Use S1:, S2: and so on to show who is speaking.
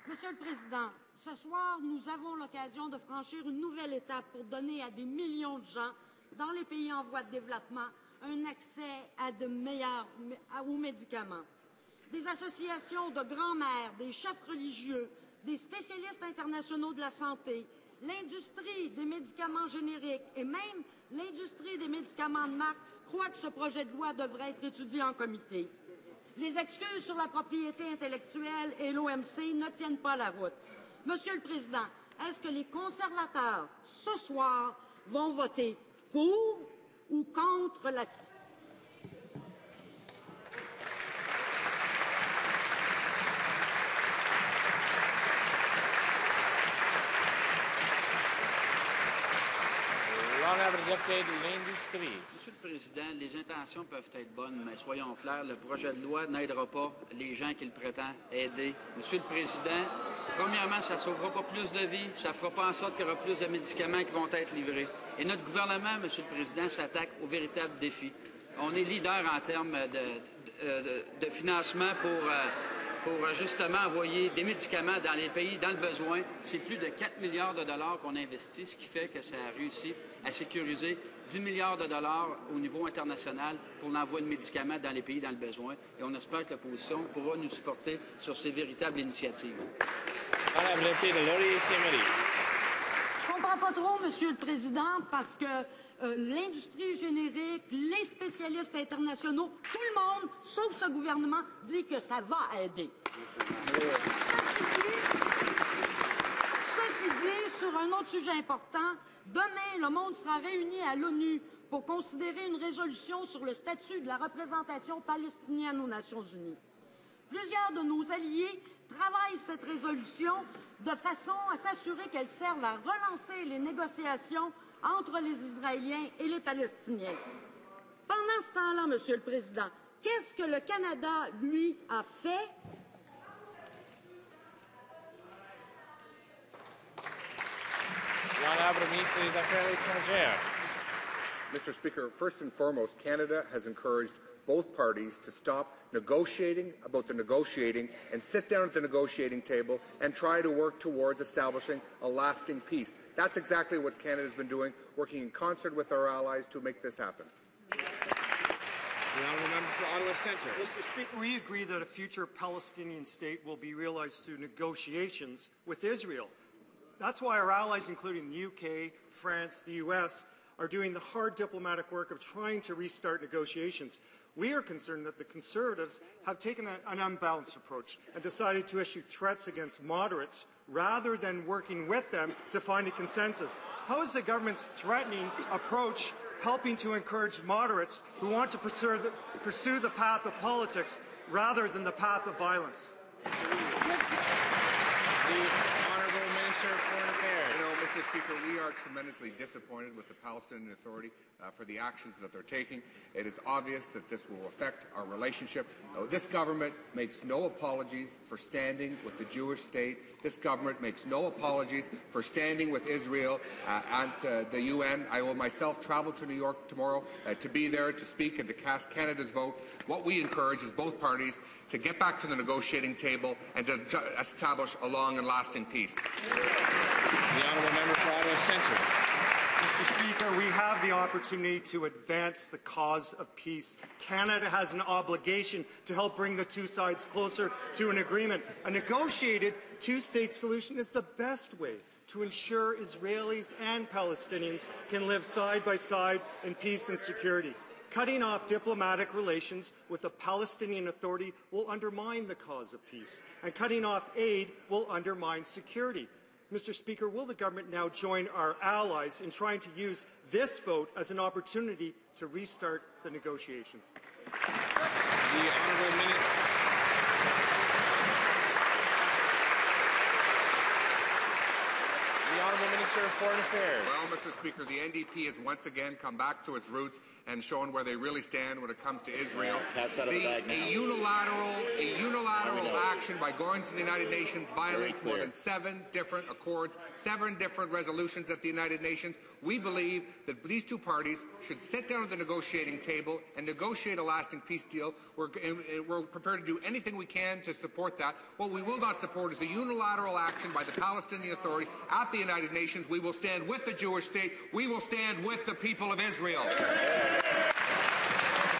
S1: Monsieur le Président, ce soir, nous avons l'occasion de franchir une nouvelle étape pour donner à des millions de gens dans les pays en voie de développement un accès aux médicaments. Des associations de grands-mères, des chefs religieux, des spécialistes internationaux de la santé, l'industrie des médicaments génériques et même l'industrie des médicaments de marque croient que ce projet de loi devrait être étudié en comité. Les excuses sur la propriété intellectuelle et l'OMC ne tiennent pas la route. Monsieur le Président, est-ce que les conservateurs, ce soir, vont voter pour ou contre la...
S2: Monsieur le Président, les intentions peuvent être bonnes, mais soyons clairs, le projet de loi n'aidera pas les gens qu'il prétend aider. Monsieur le Président, premièrement, ça ne sauvera pas plus de vies, ça ne fera pas en sorte qu'il y aura plus de médicaments qui vont être livrés. Et notre gouvernement, Monsieur le Président, s'attaque aux véritables défis. On est leader en termes de financement pour justement envoyer des médicaments dans les pays dans le besoin. C'est plus de 4 milliards de dollars qu'on investit, ce qui fait que ça a réussi à sécuriser 10 milliards de dollars au niveau international pour l'envoi de médicaments dans les pays dans le besoin. Et on espère que l'opposition pourra nous supporter sur ces véritables initiatives.
S1: Je comprends pas trop, Monsieur le Président, parce que l'industrie générique, les spécialistes internationaux, tout le monde, sauf ce gouvernement, dit que ça va aider. Ceci dit, sur un autre sujet important, demain, le monde sera réuni à l'ONU pour considérer une résolution sur le statut de la représentation palestinienne aux Nations unies. Plusieurs de nos alliés travaillent cette résolution de façon à s'assurer qu'elle serve à relancer les négociations entre les Israéliens et les Palestiniens. Pendant ce temps-là, Monsieur le Président, qu'est-ce que le Canada, lui, a fait?
S3: Mr. Speaker, first and foremost, Canada has encouraged both parties to stop negotiating about the negotiating and sit down at the negotiating table and try to work towards establishing a lasting peace. That's exactly what Canada has been doing, working in concert with our allies to make this happen.
S4: The honourable member for Ottawa Centre.
S5: Mr. Speaker, we agree that a future Palestinian state will be realized through negotiations with Israel. That's why our allies, including the UK, France, the US, are doing the hard diplomatic work of trying to restart negotiations. We are concerned that the Conservatives have taken an unbalanced approach and decided to issue threats against moderates rather than working with them to find a consensus. How is the government's threatening approach helping to encourage moderates who want to pursue the path of politics rather than the path of violence?
S4: The Honourable Minister of Foreign Affairs.
S3: Mr. Speaker, we are tremendously disappointed with the Palestinian Authority for the actions that they're taking. It is obvious that this will affect our relationship. This government makes no apologies for standing with the Jewish state. This government makes no apologies for standing with Israel and the UN. I will myself travel to New York tomorrow to be there to speak and to cast Canada's vote. What we encourage is both parties to get back to the negotiating table and to establish a long and lasting peace.
S4: The honourable member for Ottawa Centre.
S5: Mr. Speaker, we have the opportunity to advance the cause of peace. Canada has an obligation to help bring the two sides closer to an agreement. A negotiated two-state solution is the best way to ensure Israelis and Palestinians can live side by side in peace and security. Cutting off diplomatic relations with the Palestinian Authority will undermine the cause of peace, and cutting off aid will undermine security. Mr. Speaker, will the government now join our allies in trying to use this vote as an opportunity to restart the negotiations?
S4: The honourable Minister of Foreign Affairs.
S3: Well, Mr. Speaker, the NDP has once again come back to its roots and shown where they really stand when it comes to Israel.
S6: A unilateral act
S3: inaction by going to the United Nations violates more than 7 different accords, 7 different resolutions at the United Nations. We believe that these two parties should sit down at the negotiating table and negotiate a lasting peace deal. We're prepared to do anything we can to support that. What we will not support is a unilateral action by the Palestinian Authority at the United Nations. We will stand with the Jewish state. We will stand with the people of Israel.